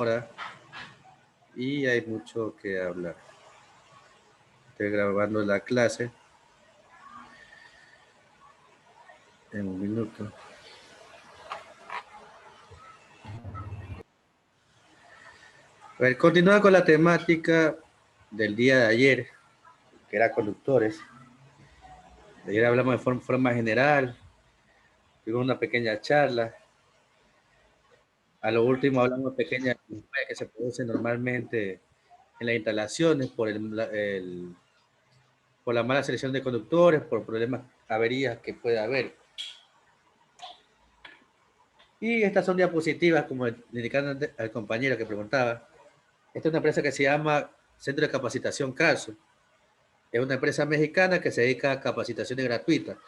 hora y hay mucho que hablar. Estoy grabando la clase en un minuto. A ver, continúa con la temática del día de ayer, que era conductores. Ayer hablamos de forma general, tuvimos una pequeña charla. A lo último hablamos de pequeñas que se producen normalmente en las instalaciones por la mala selección de conductores, por problemas, averías que puede haber. Y estas son diapositivas, como le indicaron al compañero que preguntaba. Esta es una empresa que se llama Centro de Capacitación Carso. Es una empresa mexicana que se dedica a capacitaciones gratuitas.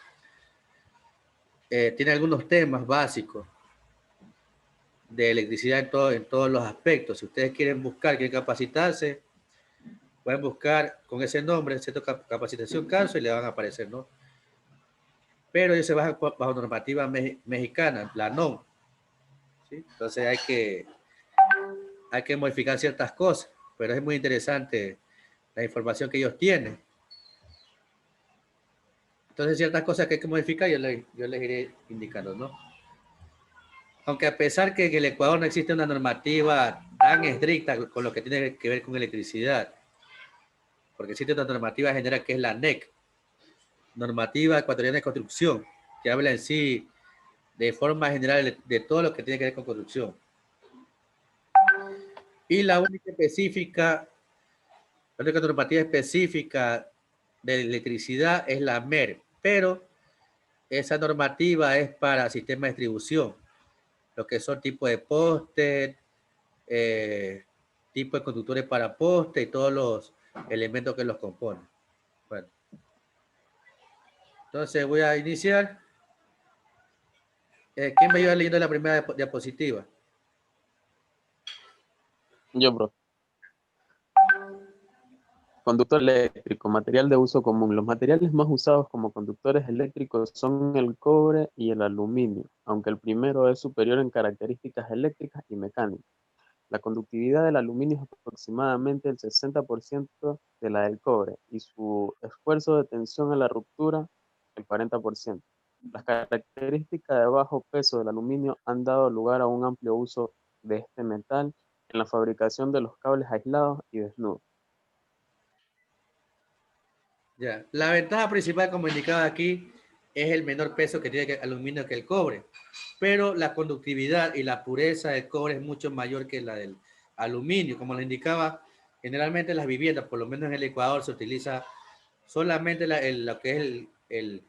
Tiene algunos temas básicos de electricidad en todos los aspectos. Si ustedes quieren capacitarse, pueden buscar con ese nombre, Centro de Capacitación Carso, y le van a aparecer, ¿no? Pero ellos se basan bajo normativa mexicana, la NOM. ¿Sí? Entonces hay que modificar ciertas cosas, pero es muy interesante la información que ellos tienen. Entonces, ciertas cosas que hay que modificar, yo les iré indicando, ¿no? Aunque a pesar que en el Ecuador no existe una normativa tan estricta con lo que tiene que ver con electricidad, porque existe una normativa general que es la NEC, Normativa Ecuatoriana de Construcción, que habla en sí de forma general de todo lo que tiene que ver con construcción. Y la única normativa específica de electricidad es la MER, pero esa normativa es para sistemas de distribución, lo que son tipos de postes, tipo de conductores para poste y todos los elementos que los componen. Bueno, entonces voy a iniciar. ¿Quién me ayuda leyendo la primera diapositiva? Yo, bro. Conductor eléctrico, material de uso común. Los materiales más usados como conductores eléctricos son el cobre y el aluminio, aunque el primero es superior en características eléctricas y mecánicas. La conductividad del aluminio es aproximadamente el 60% de la del cobre y su esfuerzo de tensión a la ruptura el 40%. Las características de bajo peso del aluminio han dado lugar a un amplio uso de este metal en la fabricación de los cables aislados y desnudos. Ya. La ventaja principal, como indicaba aquí, es el menor peso que tiene el aluminio que el cobre, pero la conductividad y la pureza del cobre es mucho mayor que la del aluminio. Como le indicaba, generalmente en las viviendas, por lo menos en el Ecuador, se utiliza solamente lo que es el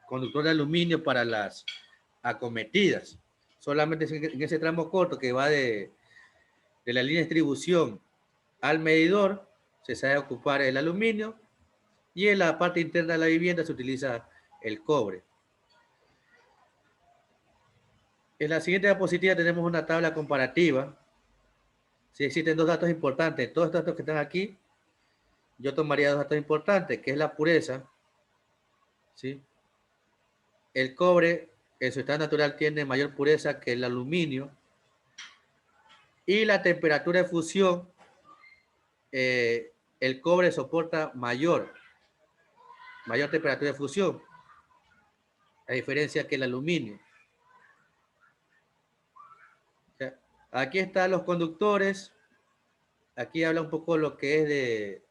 conductor de aluminio para las acometidas. Solamente en ese tramo corto que va de la línea de distribución al medidor, se sabe ocupar el aluminio, y en la parte interna de la vivienda se utiliza el cobre. En la siguiente diapositiva tenemos una tabla comparativa. Si existen dos datos importantes, todos estos datos que están aquí, yo tomaría dos datos importantes, que es la pureza. ¿Sí? El cobre en su estado natural tiene mayor pureza que el aluminio, y la temperatura de fusión, el cobre soporta mayor temperatura de fusión, a diferencia que el aluminio. Aquí están los conductores. Aquí habla un poco lo que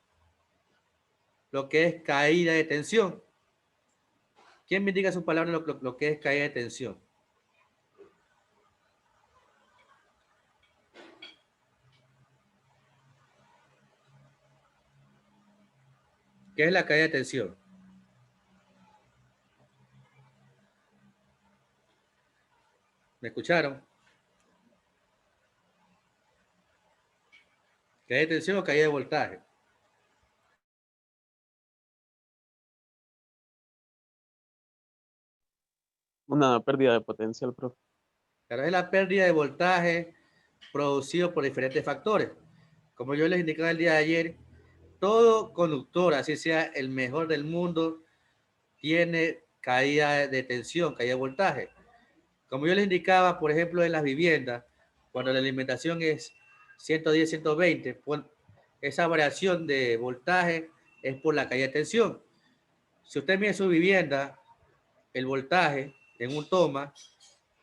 es caída de tensión. ¿Quién me indica su palabra lo que es caída de tensión? ¿Qué es la caída de tensión? ¿Me escucharon? ¿Caída de tensión o caída de voltaje? Una pérdida de potencial, profe. Claro, es la pérdida de voltaje producido por diferentes factores. Como yo les indicaba el día de ayer, todo conductor, así sea el mejor del mundo, tiene caída de tensión, caída de voltaje. Como yo les indicaba, por ejemplo, en las viviendas, cuando la alimentación es 110, 120. Esa variación de voltaje es por la caída de tensión. Si usted mide su vivienda, el voltaje en un toma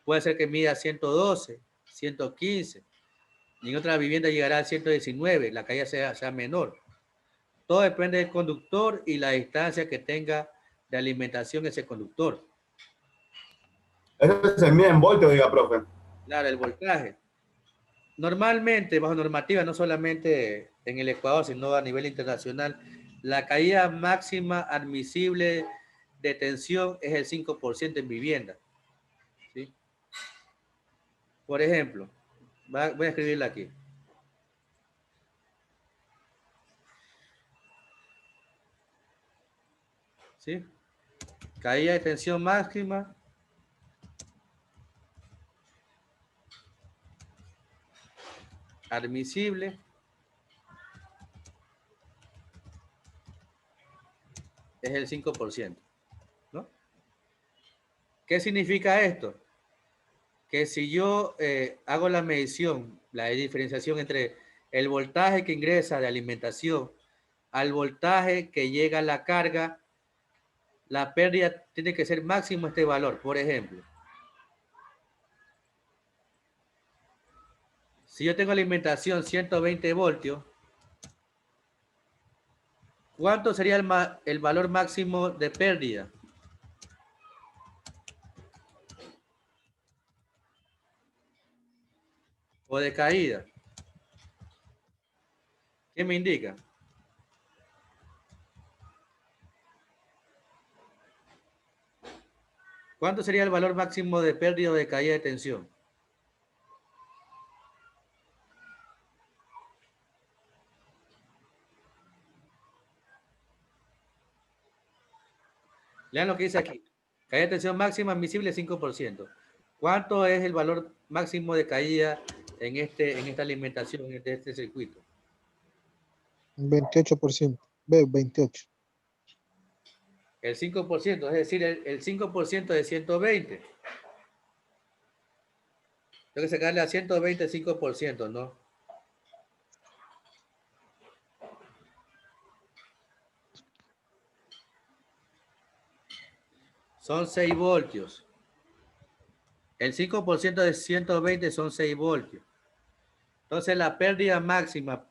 puede ser que mida 112, 115, y en otra vivienda llegará a 119, la caída sea menor. Todo depende del conductor y la distancia que tenga de alimentación ese conductor. Eso se mide en voltios, diga, profe. Claro, el voltaje. Normalmente, bajo normativa, no solamente en el Ecuador, sino a nivel internacional, la caída máxima admisible de tensión es el 5% en vivienda. ¿Sí? Por ejemplo, voy a escribirla aquí. ¿Sí? Caída de tensión máxima admisible es el 5%. ¿No? ¿Qué significa esto? Que si yo hago la medición, la diferenciación entre el voltaje que ingresa de alimentación al voltaje que llega a la carga, la pérdida tiene que ser máximo este valor. Por ejemplo, si yo tengo alimentación 120 voltios, ¿cuánto sería el valor máximo de pérdida? O de caída. ¿Qué me indica? ¿Cuánto sería el valor máximo de pérdida o de caída de tensión? Lean lo que dice aquí. Caída de tensión máxima admisible 5%. ¿Cuánto es el valor máximo de caída en esta alimentación, en este circuito? 28%. Ve, 28. El 5%, es decir, el 5% de 120. Tengo que sacarle a 120 el 5%, ¿no? Son 6 voltios. El 5% de 120 son 6 voltios. Entonces la pérdida máxima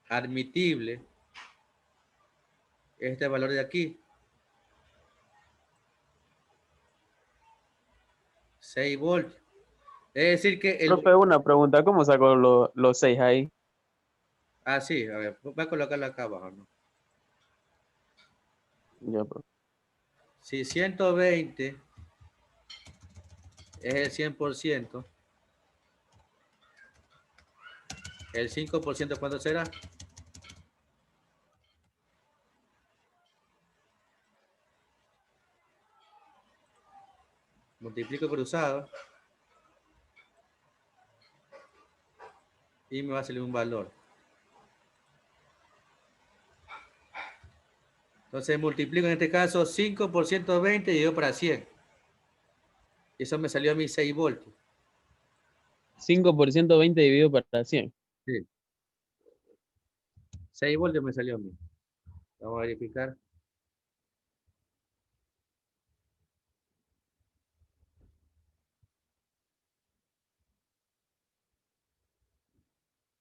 admitible es este valor de aquí. 6 voltios. Es decir que Profe, una pregunta, ¿cómo sacó los 6 ahí? Ah, sí, a ver, voy a colocarlo acá abajo, ¿no? Ya, profe. Si 120 es el 100%, el 5% ¿cuánto será? Multiplico cruzado y me va a salir un valor. Entonces multiplico en este caso 5 por 120 y yo para 100. Y eso me salió a mí 6 voltios. 5% 20 dividido para 100. Sí. 6 voltios me salió a mí. Vamos a verificar.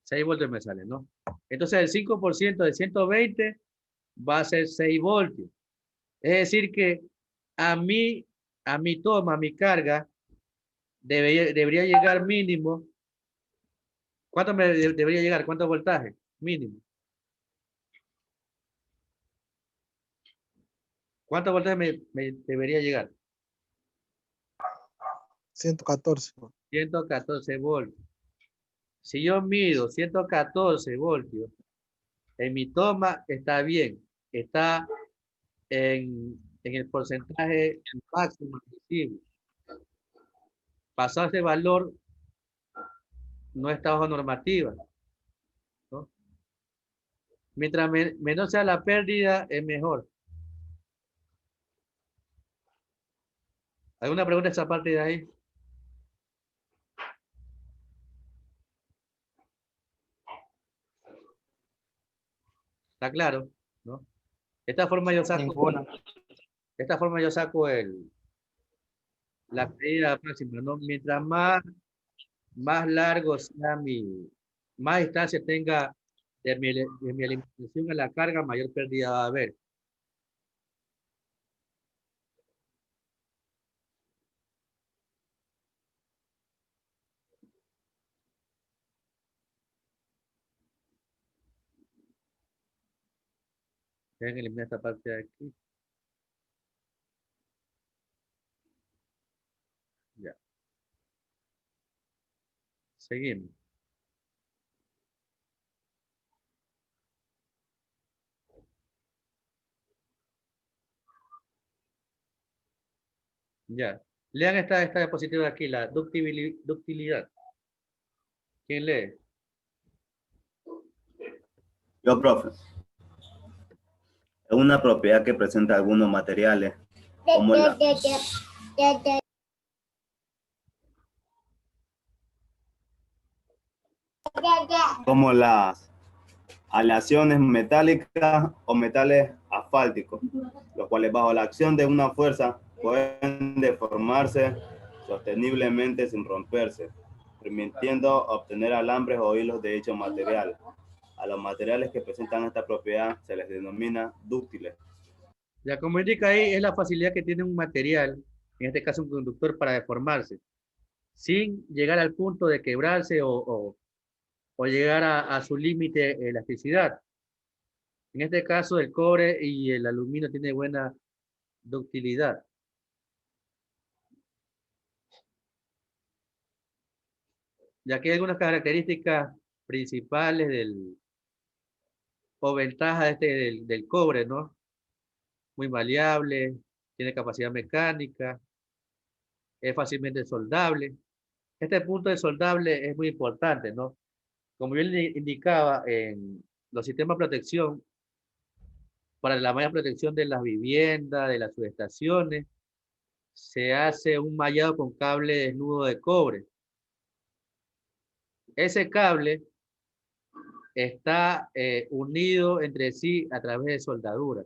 $6 voltios me sale, ¿no? Entonces el 5% de 120 va a ser 6 voltios. Es decir que a mi toma, a mi carga, debería llegar mínimo. ¿Cuánto me debería llegar? ¿Cuánto voltaje? Mínimo. ¿Cuánto voltaje me debería llegar? 114. 114 voltios. Si yo mido 114 voltios, en mi toma está bien. Está en el porcentaje máximo admisible. Pasar ese valor no está bajo normativa, ¿no? Mientras menor sea la pérdida, es mejor. ¿Alguna pregunta esa parte de ahí? ¿Está claro? ¿No? De esta forma yo saco, Ninguna. de esta forma yo saco la medida máxima, ¿no? Mientras más largo sea más distancia tenga de mi alimentación a la carga, mayor pérdida va a haber. Dejen eliminar esta parte de aquí. Ya. Seguimos. Ya. Lean esta diapositiva de aquí, la ductilidad. ¿Quién lee? Yo, profe. Es una propiedad que presenta algunos materiales, como las aleaciones metálicas o metales asfálticos, los cuales bajo la acción de una fuerza pueden deformarse sosteniblemente sin romperse, permitiendo obtener alambres o hilos de dicho material. A los materiales que presentan esta propiedad se les denomina dúctiles. Ya, como indica ahí, es la facilidad que tiene un material, en este caso un conductor, para deformarse, sin llegar al punto de quebrarse o llegar a su límite de elasticidad. En este caso, el cobre y el aluminio tienen buena ductilidad. Ya que hay algunas características principales o ventajas del cobre, ¿no? Muy maleable, tiene capacidad mecánica, es fácilmente soldable. Este punto de soldable es muy importante, ¿no? Como yo le indicaba, en los sistemas de protección, para la mayor protección de las viviendas, de las subestaciones, se hace un mallado con cable desnudo de cobre. Ese cable está unido entre sí a través de soldadura,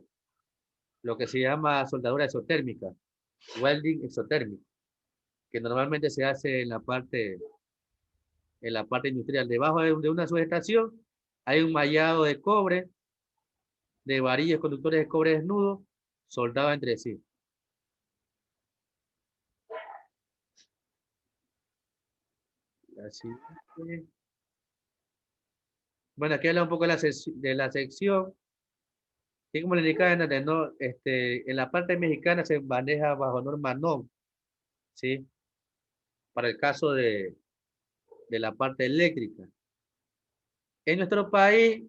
lo que se llama soldadura exotérmica, welding exotérmico, que normalmente se hace en la parte industrial. Debajo de una subestación hay un mallado de cobre, de varillas conductores de cobre desnudo, soldados entre sí. Así. Bueno, aquí habla un poco de la sección. Y como le indicaba, ¿no? En la parte mexicana se maneja bajo norma NOM, ¿sí? Para el caso de la parte eléctrica. En nuestro país,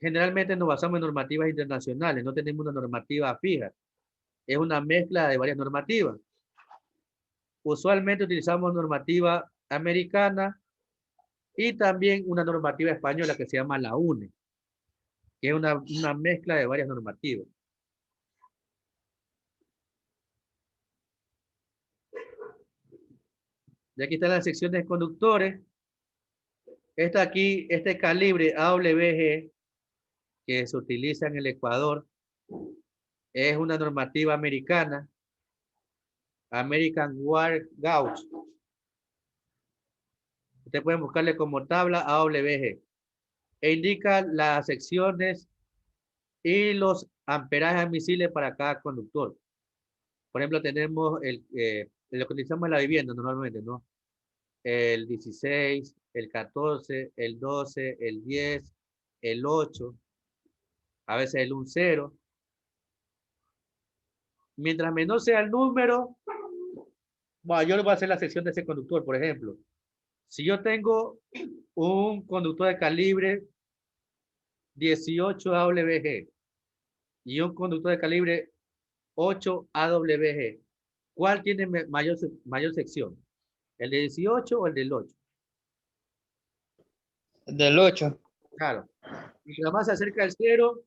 generalmente nos basamos en normativas internacionales, no tenemos una normativa fija. Es una mezcla de varias normativas. Usualmente utilizamos normativa americana y también una normativa española que se llama la UNE, que es una mezcla de varias normativas. Y aquí está la sección de conductores. Este calibre AWG que se utiliza en el Ecuador es una normativa americana, American Wire Gauge. Ustedes pueden buscarle como tabla AWG. E indica las secciones y los amperajes admisibles para cada conductor. Por ejemplo, tenemos lo que utilizamos en la vivienda normalmente, ¿no? El 16, el 14, el 12, el 10, el 8, a veces el 10. Mientras menor sea el número, mayor va a ser la sección de ese conductor. Por ejemplo, si yo tengo un conductor de calibre 18 AWG y un conductor de calibre 8 AWG, ¿cuál tiene mayor sección? ¿El de 18 o el del 8? Del 8. Claro. Mientras más se acerca el 0,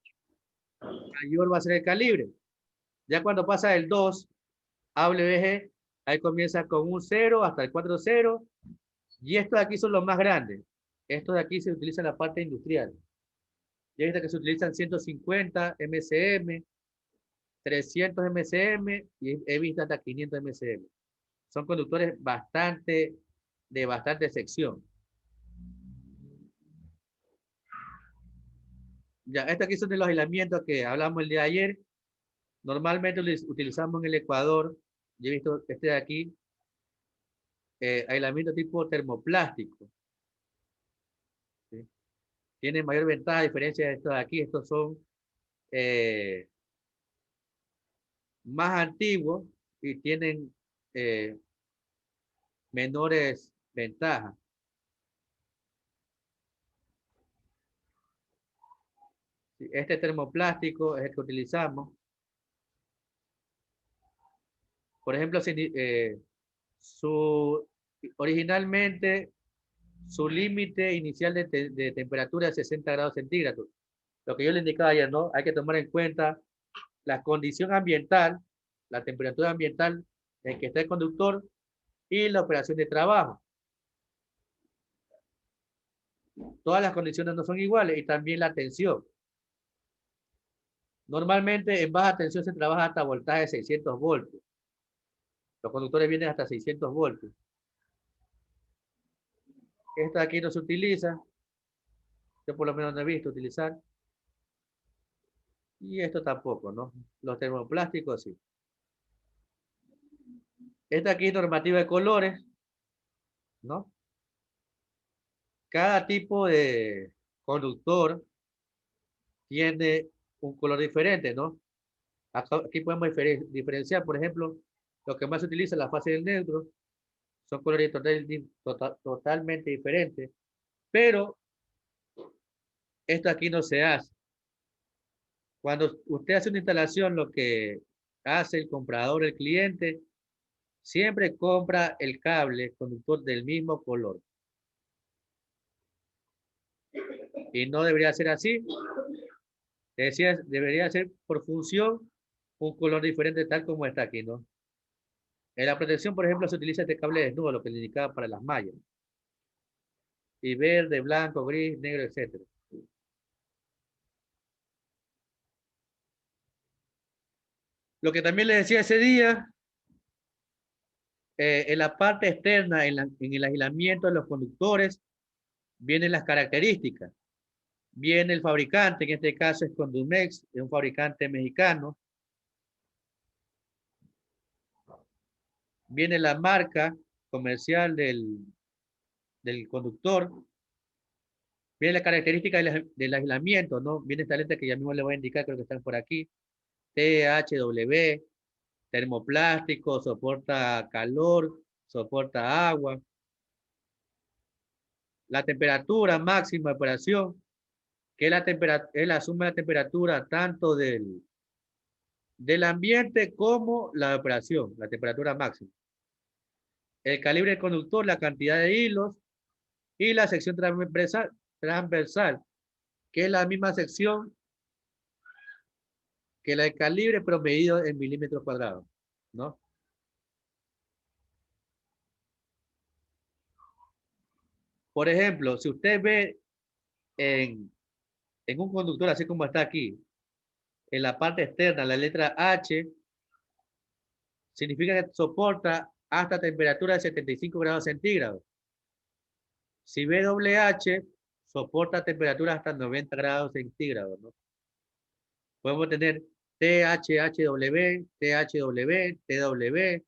mayor va a ser el calibre. Ya cuando pasa el 2 AWG, ahí comienza con un 0 hasta el 4,0. Y estos de aquí son los más grandes. Estos de aquí se utilizan en la parte industrial. Ya viste que se utilizan 150 MCM, 300 MCM y he visto hasta 500 MCM. Son conductores de bastante sección. Ya, estos aquí son de los aislamientos que hablamos el día de ayer. Normalmente utilizamos en el Ecuador, yo he visto este de aquí, aislamiento tipo termoplástico. ¿Sí? Tiene mayor ventaja a diferencia de estos de aquí. Estos son eh, más antiguos y tienen eh, menores ventajas. ¿Sí? Este termoplástico es el que utilizamos. Por ejemplo, originalmente su límite inicial de temperatura es 60 grados centígrados. Lo que yo le indicaba ayer, ¿no? Hay que tomar en cuenta la condición ambiental, la temperatura ambiental en que está el conductor y la operación de trabajo. Todas las condiciones no son iguales y también la tensión. Normalmente en baja tensión se trabaja hasta voltaje de 600 voltios. Los conductores vienen hasta 600 voltios. Esta aquí no se utiliza. Yo por lo menos no he visto utilizar. Y esto tampoco, ¿no? Los termoplásticos sí. Esta aquí es normativa de colores, ¿no? Cada tipo de conductor tiene un color diferente, ¿no? Aquí podemos diferenciar, por ejemplo, lo que más se utiliza en la fase del neutro son colores totalmente diferentes, pero esto aquí no se hace. Cuando usted hace una instalación, lo que hace el comprador, el cliente, siempre compra el cable conductor del mismo color. Y no debería ser así. Decía, debería ser por función un color diferente tal como está aquí, ¿no? En la protección, por ejemplo, se utiliza este cable desnudo, lo que le indicaba para las mallas. Y verde, blanco, gris, negro, etc. Lo que también le decía ese día, en la parte externa, en el aislamiento de los conductores, vienen las características. Viene el fabricante, en este caso es Condumex, es un fabricante mexicano. Viene la marca comercial del conductor. Viene la característica del aislamiento, ¿no? Viene esta letra que ya mismo le voy a indicar, creo que están por aquí. THW, termoplástico, soporta calor, soporta agua. La temperatura máxima de operación, que es la suma de la temperatura tanto del ambiente como la operación, la temperatura máxima. El calibre del conductor, la cantidad de hilos y la sección transversal, que es la misma sección que la del calibre, pero medido en milímetros cuadrados, ¿no? Por ejemplo, si usted ve en un conductor, así como está aquí, en la parte externa, la letra H, significa que soporta hasta temperatura de 75 grados centígrados. Si ve doble H, soporta temperaturas hasta 90 grados centígrados, ¿no? Podemos tener THHW, THW, TW.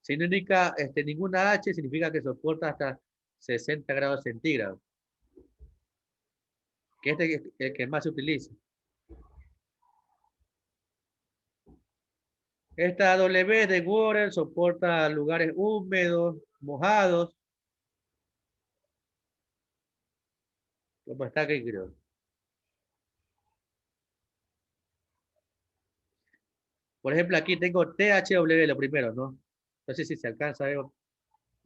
Si no indica ninguna H, significa que soporta hasta 60 grados centígrados. Que este es el que más se utiliza. Esta W de water soporta lugares húmedos, mojados. Como está aquí, creo. Por ejemplo, aquí tengo THW, lo primero, ¿no? No sé si se alcanza a ver. Voy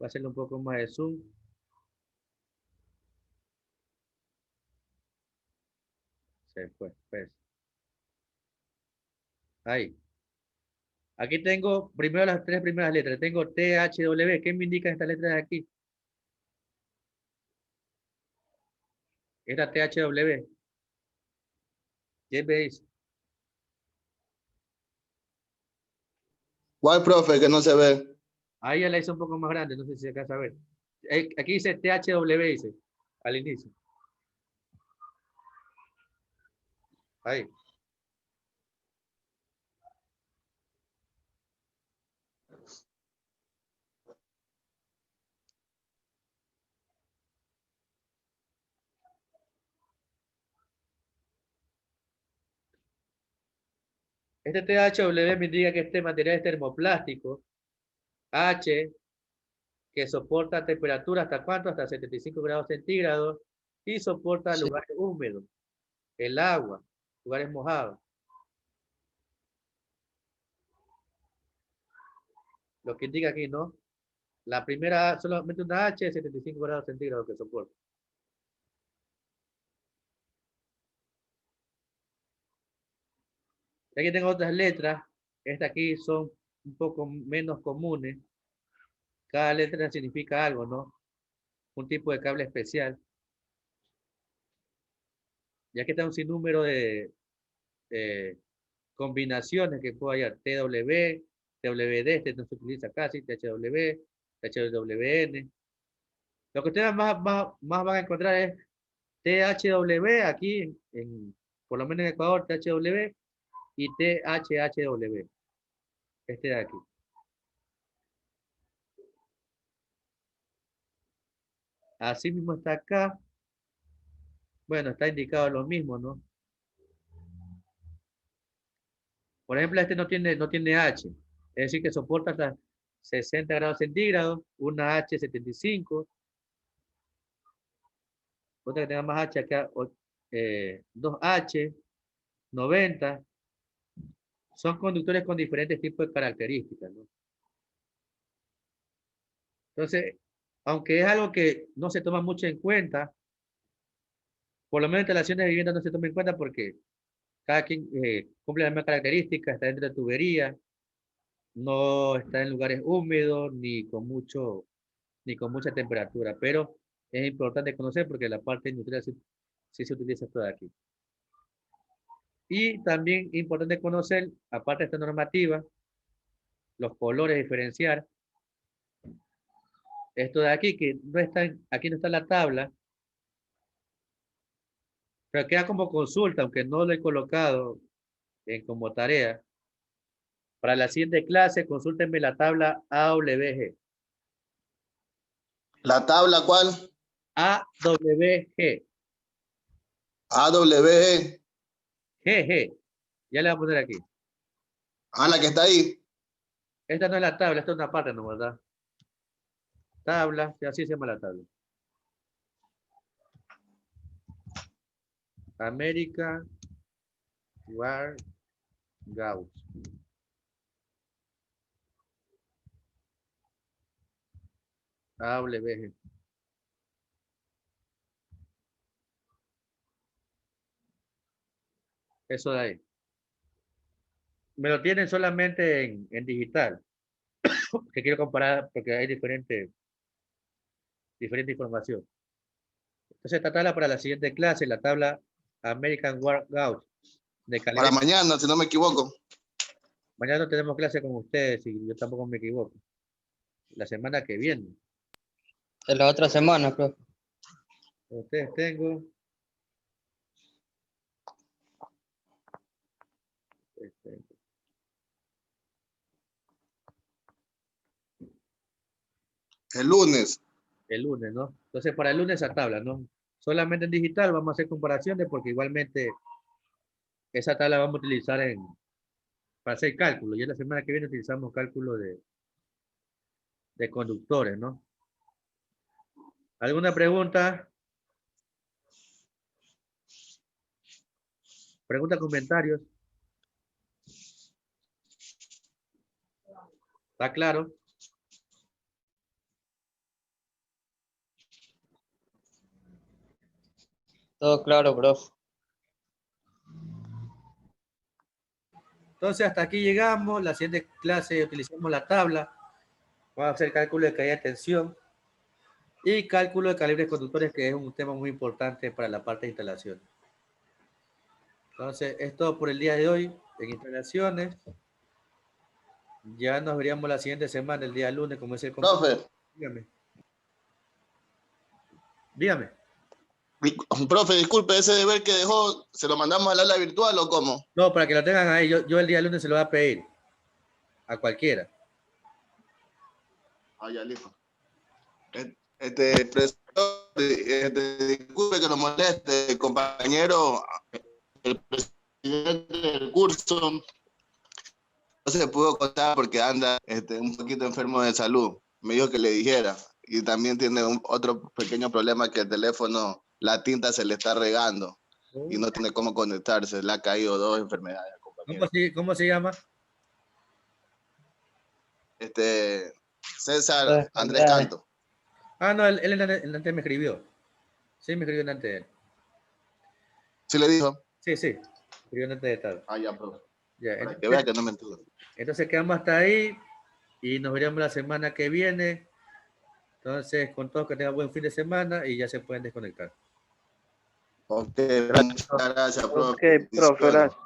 a hacerle un poco más de zoom. Se fue, pues. Ahí. Aquí tengo primero las tres primeras letras. Tengo THW. ¿Qué me indican estas letras de aquí? Esta THW. ¿Quién me dice? ¿Cuál, profe, que no se ve? Ahí ya la hice un poco más grande, no sé si se alcanza a ver. Aquí dice THW, dice, al inicio. Ahí. Este THW me indica que este material es termoplástico. H, que soporta temperatura hasta cuánto, hasta 75 grados centígrados. Y soporta Sí. lugares húmedos, el agua, lugares mojados. Lo que indica aquí, ¿no? La primera, solamente una H de 75 grados centígrados que soporta. Y aquí tengo otras letras. Estas aquí son un poco menos comunes. Cada letra significa algo, ¿no? Un tipo de cable especial. Y aquí está un sinnúmero de combinaciones que puedo hallar. TW, TWD, este no se utiliza casi, THW, THWN. Lo que ustedes más van a encontrar es THW aquí, por lo menos en Ecuador, THW y THHW. Este de aquí. Así mismo está acá. Bueno, está indicado lo mismo, ¿no? Por ejemplo, este no tiene H. Es decir, que soporta hasta 60 grados centígrados, una H 75, otra que tenga más H acá, 2H, 90. Son conductores con diferentes tipos de características, ¿no? Entonces, aunque es algo que no se toma mucho en cuenta, por lo menos en instalaciones de vivienda no se toma en cuenta porque cada quien cumple las mismas características, está dentro de tubería, no está en lugares húmedos ni con mucha temperatura, pero es importante conocer porque la parte industrial sí se utiliza toda aquí. Y también importante conocer, aparte de esta normativa, los colores diferenciar. Esto de aquí, que no está, aquí no está la tabla, pero queda como consulta, aunque no lo he colocado como tarea. Para la siguiente clase, consúltenme la tabla AWG. ¿La tabla cuál? AWG. AWG. GG. Ya le voy a poner aquí. Ah, la que está ahí. Esta no es la tabla, esta es una parte, ¿no? ¿Verdad? Tabla, así se llama la tabla. American Warehouse. AWG. Eso de ahí. Me lo tienen solamente en digital. Que quiero comparar porque hay diferente información. Entonces, esta tabla para la siguiente clase, la tabla American Warehouse de Para calidad. mañana, si no me equivoco. Mañana no tenemos clase con ustedes y yo tampoco me equivoco. La semana que viene. En la otra semana, profe. Con ustedes tengo. El lunes. El lunes, ¿no? Entonces, para el lunes esa tabla, ¿no? Solamente en digital vamos a hacer comparaciones porque igualmente esa tabla vamos a utilizar para hacer cálculo. Y la semana que viene utilizamos cálculo de conductores, ¿no? ¿Alguna pregunta? ¿Preguntas, comentarios? ¿Está claro? Todo claro, profe. Entonces, hasta aquí llegamos. La siguiente clase utilizamos la tabla. Vamos a hacer cálculo de caída de tensión. Y cálculo de calibres conductores, que es un tema muy importante para la parte de instalación. Entonces, es todo por el día de hoy en instalaciones. Ya nos veríamos la siguiente semana, el día lunes, como es el compañero. Profe, Dígame. Dígame. profe, disculpe, ese deber que dejó, ¿se lo mandamos al aula virtual o cómo? No, para que lo tengan ahí. Yo el día lunes se lo voy a pedir a cualquiera. Ah, ya, listo. Profesor, disculpe que lo moleste, compañero, el presidente del curso no se pudo contar porque anda un poquito enfermo de salud. Me dijo que le dijera. Y también tiene otro pequeño problema, que el teléfono, la tinta se le está regando y no tiene cómo conectarse. Le ha caído 2 enfermedades al compañero. ¿Cómo se llama? César Andrés Canto. Ah, no, él antes me escribió. Sí, me escribió antes de él. ¿Sí le dijo? Sí, escribió antes de tal. Ah, ya, profe. Ya, Para que vea que no me entiendo. entonces quedamos hasta ahí y nos veremos la semana que viene. Entonces, con todos que tengan buen fin de semana y ya se pueden desconectar. Ok, muchas gracias, profe. Ok, profe, gracias.